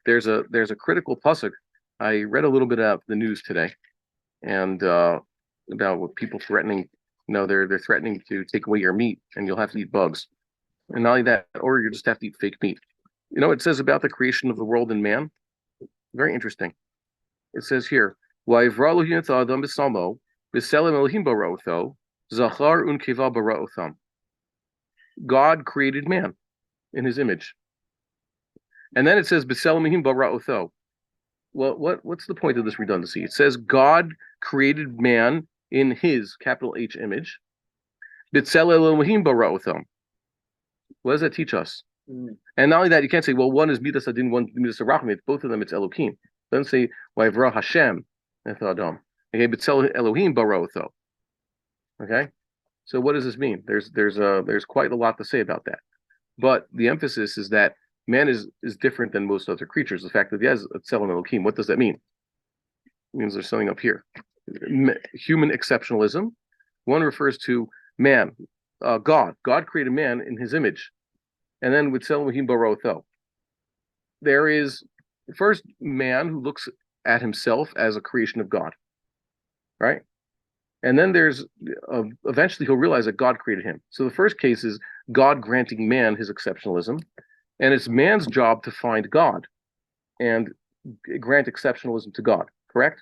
there's a critical pasuk. I read a little bit of the news today, and about what people threatening. They're threatening to take away your meat, and you'll have to eat bugs. And not only that, or you just have to eat fake meat. It says about the creation of the world and man. Very interesting. It says here, "Vayivra Elohim et ha'adam b'salmo, b'selem Elohim bara'otho, zachar unkeva bara'otham." God created man in His image, and then it says b'selem Elohim bara'otho. Well, what's the point of this redundancy? It says God created man in His capital H image. B'tselem Elohim bara'otham. What does that teach us? And not only that, you can't say, well, one is Midas Adin, one Midas Rachmit. Both of them, it's Elohim. It doesn't say, Vayivra Hashem et Adam. Okay, but Elohim bara'otho. Okay, so what does this mean? There's quite a lot to say about that. But the emphasis is that man is different than most other creatures. The fact that he has a Tzelem Elohim, what does that mean? It means there's something up here. Human exceptionalism. One refers to man, God. God created man in His image. And then with Tzelem bara'otho, there is first man who looks at himself as a creation of God, right? And then there's eventually he'll realize that God created him. So the first case is God granting man his exceptionalism, and it's man's job to find God and grant exceptionalism to God. Correct?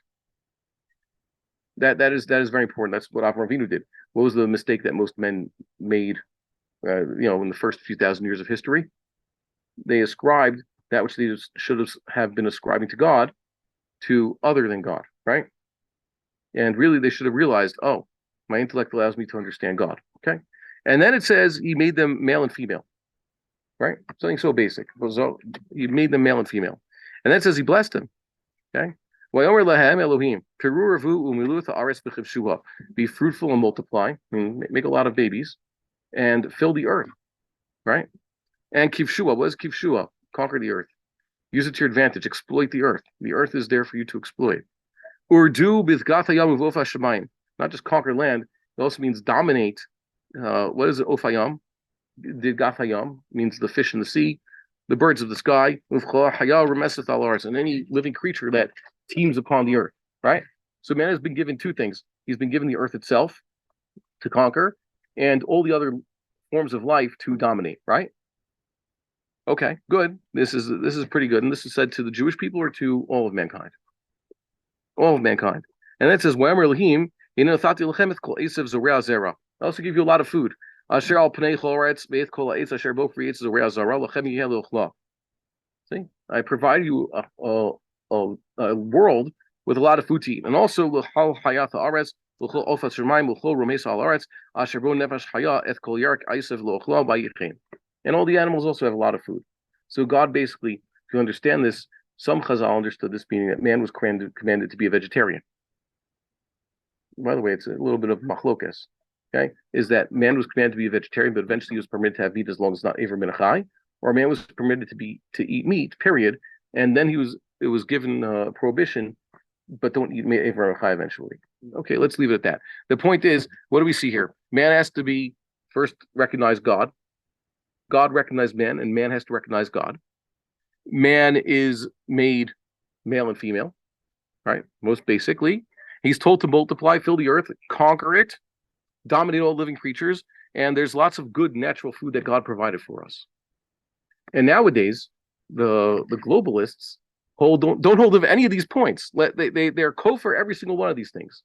That is very important. That's what Avraham Avinu did. What was the mistake that most men made? In the first few thousand years of history, they ascribed that which they should have been ascribing to God to other than God, right? And really, they should have realized, oh, my intellect allows me to understand God, okay? And then it says He made them male and female, right? Something so basic. So He made them male and female. And then it says He blessed them, okay? Be fruitful and multiply, make a lot of babies, and fill the earth, right? And kivshua, what is kivshua? Conquer the earth. Use it to your advantage. Exploit the earth. The earth is there for you to exploit. Urdu b'thgatayam uvofa shemayim. Not just conquer land. It also means dominate. What is it? Ofayam. Digatayam means the fish in the sea, the birds of the sky, and any living creature that teems upon the earth, right? So man has been given two things. He's been given the earth itself to conquer, and all the other forms of life to dominate, right? Okay, good. This is pretty good. And this is said to the Jewish people or to all of mankind? All of mankind. And then it says, I also give you a lot of food. See, I provide you a world with a lot of food to eat. And also, and all the animals also have a lot of food. So God basically, to understand this, some Chazal understood this meaning that man was commanded to be a vegetarian. By the way, it's a little bit of machlokes. Okay, is that man was commanded to be a vegetarian, but eventually he was permitted to have meat as long as it's not Aver min achai, or man was permitted to eat meat, period, and then it was given prohibition, but don't eat Aver min achai eventually. Okay, let's leave it at that. The point is, what do we see here? Man has to be first recognize God. God recognized man, and man has to recognize God. Man is made male and female, right? Most basically, he's told to multiply, fill the earth, conquer it, dominate all living creatures, and there's lots of good natural food that God provided for us. And nowadays, the globalists don't hold of any of these points. They're kofar every single one of these things.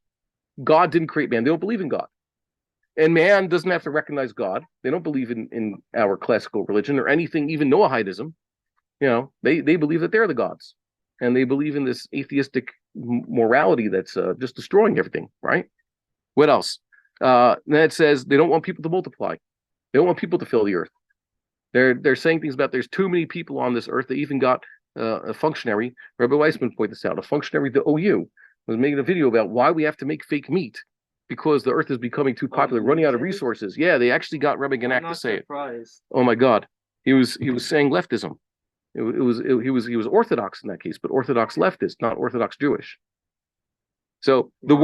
God didn't create man. They don't believe in God. And man doesn't have to recognize God. They don't believe in our classical religion or anything, even Noahidism. They believe that they're the gods. And they believe in this atheistic morality that's just destroying everything, right? What else? Then it says they don't want people to multiply. They don't want people to fill the earth. They're saying things about there's too many people on this earth. They even got a functionary, Rabbi Weissman pointed this out, a functionary at the OU was making a video about why we have to make fake meat because the earth is becoming too popular, running out of resources. Yeah, they actually got Rabbi Ganak to say it. Oh my God, he was saying leftism. He was Orthodox in that case, but Orthodox leftist, not Orthodox Jewish. So there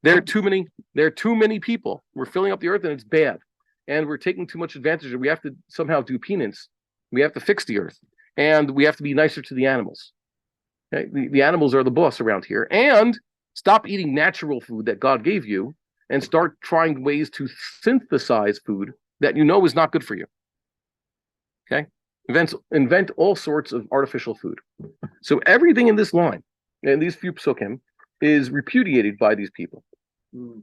are too many people. We're filling up the earth, and it's bad, and we're taking too much advantage. And we have to somehow do penance. We have to fix the earth, and we have to be nicer to the animals. Okay? The animals are the boss around here. And stop eating natural food that God gave you and start trying ways to synthesize food that you know is not good for you. Okay? Invent all sorts of artificial food. So everything in this line, and these few psukim, is repudiated by these people.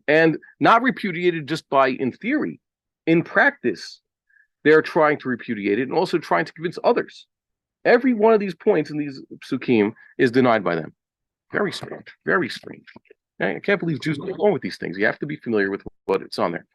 And not repudiated just by in theory. In practice, they're trying to repudiate it and also trying to convince others. Every one of these points in these psukim is denied by them. Very strange. Very strange. I can't believe Jews go along with these things. You have to be familiar with what it's on there.